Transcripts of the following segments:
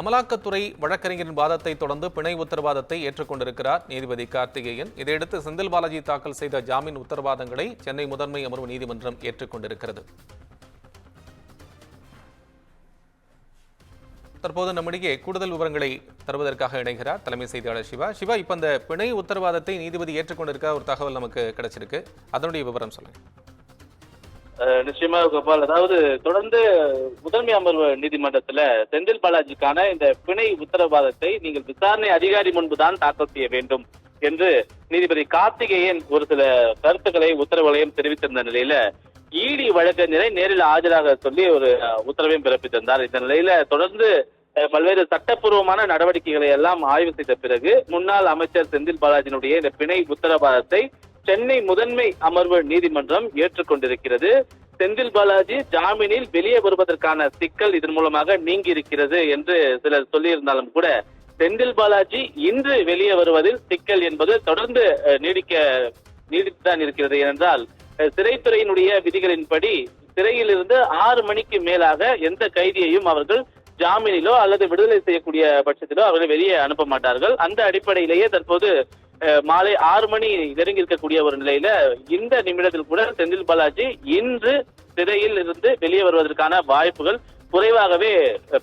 அமலாக்கத்துறை வழக்கறிஞரின் வாதத்தை தொடர்ந்து பிணை உத்தரவாதத்தை ஏற்றுக்கொண்டிருக்கிறார் நீதிபதி கார்த்திகேயன். இதையடுத்து செந்தில் பாலாஜி தாக்கல் செய்த ஜாமீன் உத்தரவாதங்களை சென்னை முதன்மை அமர்வு நீதிமன்றம் ஏற்றுக்கொண்டிருக்கிறது. தற்போது நம்மிடையே கூடுதல் விவரங்களை தருவதற்காக இணைகிறார் தலைமை செய்தியாளர் சிவா. சிவா, இப்ப இந்த பிணை உத்தரவாதத்தை நீதிபதி ஏற்றுக்கொண்டிருக்க ஒரு தகவல் நமக்கு கிடைச்சிருக்கு, அதனுடைய விவரம் சொல்லுங்க. நிச்சயமாக கோபால், அதாவது தொடர்ந்து முதன்மை அமர்வு நீதிமன்றத்துல செந்தில் பாலாஜிக்கான இந்த பிணை உத்தரவாதத்தை நீங்கள் விசாரணை அதிகாரி முன்புதான் தாக்கல் செய்ய வேண்டும் என்று நீதிபதி கார்த்திகேயன் ஒரு சில கருத்துக்களை உத்தரவுகளையும் தெரிவித்திருந்த நிலையில இடி வழக்கறிஞரை நேரில் ஆஜராக சொல்லி ஒரு உத்தரவையும் பிறப்பித்திருந்தார். இந்த நிலையில தொடர்ந்து பல்வேறு சட்டப்பூர்வமான நடவடிக்கைகளை எல்லாம் ஆய்வு செய்த பிறகு முன்னாள் அமைச்சர் செந்தில் பாலாஜியினுடைய இந்த பிணை உத்தரவாதத்தை சென்னை முதன்மை அமர்வு நீதிமன்றம் ஏற்றுக்கொண்டிருக்கிறது. செந்தில் பாலாஜி ஜாமீனில் வெளியே வருவதற்கான சிக்கல் இதன் மூலமாக நீங்கி இருக்கிறது என்று சிலர் சொல்லியிருந்தாலும் கூட செந்தில் பாலாஜி இன்று வெளியே வருவதில் சிக்கல் என்பது தொடர்ந்து நீடித்துதான் இருக்கிறது. ஏனென்றால் சிறைத்துறையினுடைய விதிகளின்படி சிறையில் இருந்து 6 மணிக்கு மேலாக எந்த கைதியையும் அவர்கள் ஜாமீனிலோ அல்லது விடுதலை செய்யக்கூடிய பட்சத்திலோ அவர்கள் வெளியே அனுப்ப மாட்டார்கள். அந்த அடிப்படையிலேயே தற்போது மாலை 6 மணி நெருங்கி இருக்கக்கூடிய ஒரு நிலையில இந்த நிமிடத்தில் கூட செந்தில் பாலாஜி இன்று சிறையில் இருந்து வெளியே வருவதற்கான வாய்ப்புகள் குறைவாகவே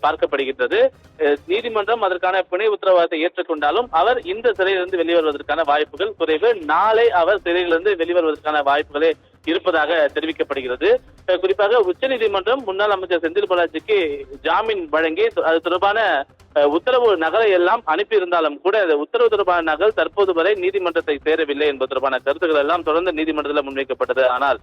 பார்க்கப்படுகின்றது. நீதிமன்றம் அதற்கான பிணை உத்தரவாதத்தை ஏற்றுக்கொண்டாலும் அவர் இந்த சிறையிலிருந்து வெளிவருவதற்கான வாய்ப்புகள் குறைவு. நாளை அவர் சிறையிலிருந்து வெளிவருவதற்கான வாய்ப்புகளே இருப்பதாக தெரிவிக்கப்படுகிறது. குறிப்பாக உச்சநீதிமன்றம் முன்னாள் அமைச்சர் செந்தில் பாலாஜிக்கு ஜாமீன் வழங்கி அது தொடர்பான உத்தரவு நகலை எல்லாம் அனுப்பியிருந்தாலும் கூட உத்தரவு தொடர்பான நகல் தற்போது வரை நீதிமன்றத்தை சேரவில்லை என்பது தொடர்பான கருத்துக்கள் எல்லாம் தொடர்ந்து நீதிமன்றத்தில் முன்வைக்கப்பட்டது. ஆனால்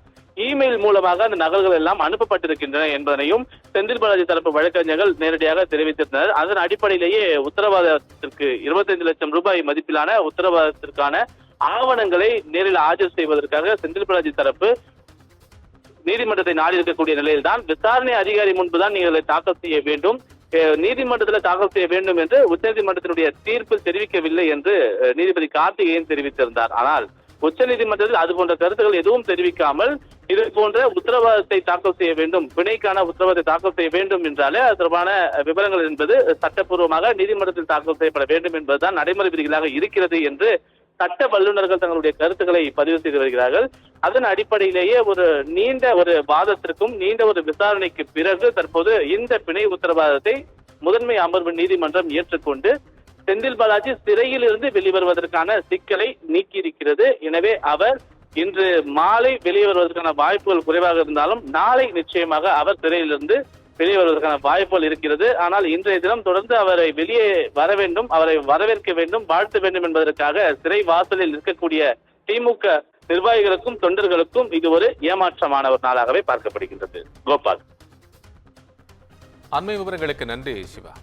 இமெயில் மூலமாக அந்த நகல்கள் எல்லாம் அனுப்பப்பட்டிருக்கின்றன என்பதனையும் செந்தில் பாலாஜி தரப்பு வழக்கறிஞர்கள் நேரடியாக தெரிவித்திருந்தனர். அதன் அடிப்படையிலேயே உத்தரவாதத்திற்கு 25 லட்சம் ரூபாய் மதிப்பிலான உத்தரவாதத்திற்கான ஆவணங்களை நேரில் ஆஜர் செய்வதற்காக செந்தில் பாலாஜி தரப்பு நீதிமன்றத்தை நாடி இருக்கக்கூடிய நிலையில்தான் விசாரணை அதிகாரி முன்புதான் நீங்கள் தாக்கல் செய்ய வேண்டும், நீதிமன்றத்தில் தாக்கல் செய்ய வேண்டும் என்று உச்சநீதிமன்றத்தினுடைய தீர்ப்பில் தெரிவிக்கவில்லை என்று நீதிபதி கார்த்திகேயன் தெரிவித்திருந்தார். ஆனால் உச்சநீதிமன்றத்தில் அது போன்ற கருத்துக்கள் எதுவும் தெரிவிக்காமல் இது போன்ற உத்தரவாதத்தை தாக்கல் செய்ய வேண்டும், பிணைக்கான உத்தரவாதத்தை தாக்கல் செய்ய வேண்டும் என்றாலே அது தொடர்பான விவரங்கள் என்பது சட்டப்பூர்வமாக நீதிமன்றத்தில் தாக்கல் செய்யப்பட வேண்டும் என்பதுதான் நடைமுறை விதிகளாக இருக்கிறது என்று சட்ட வல்லுநர்கள் தங்களுடைய கருத்துக்களை பதிவு செய்து வருகிறார்கள். அதன் அடிப்படையிலேயே ஒரு நீண்ட ஒரு வாதத்திற்கும் நீண்ட ஒரு விசாரணைக்கு பிறகு தற்போது இந்த பிணை உத்தரவாதத்தை முதன்மை அமர்வு நீதிமன்றம் ஏற்றுக்கொண்டு செந்தில் பாலாஜி சிறையில் இருந்து வெளிவருவதற்கான சிக்கலை நீக்கியிருக்கிறது. எனவே அவர் இன்று மாலை வெளியே வருவதற்கான வாய்ப்புகள் குறைவாக இருந்தாலும் நாளை நிச்சயமாக அவர் சிறையிலிருந்து வெளியே வருவதற்கான வாய்ப்புகள் இருக்கிறது. ஆனால் இன்றைய தினம் தொடர்ந்து அவரை வெளியே வர வேண்டும், அவரை வரவேற்க வேண்டும், வாழ்த்த வேண்டும் என்பதற்காக சிறை வாசலில் இருக்கக்கூடிய திமுக நிர்வாகிகளுக்கும் தொண்டர்களுக்கும் இது ஒரு ஏமாற்றமான ஒரு நாளாகவே பார்க்கப்படுகின்றது. கோபால், அண்மை விவரங்களுக்கு நன்றி சிவா.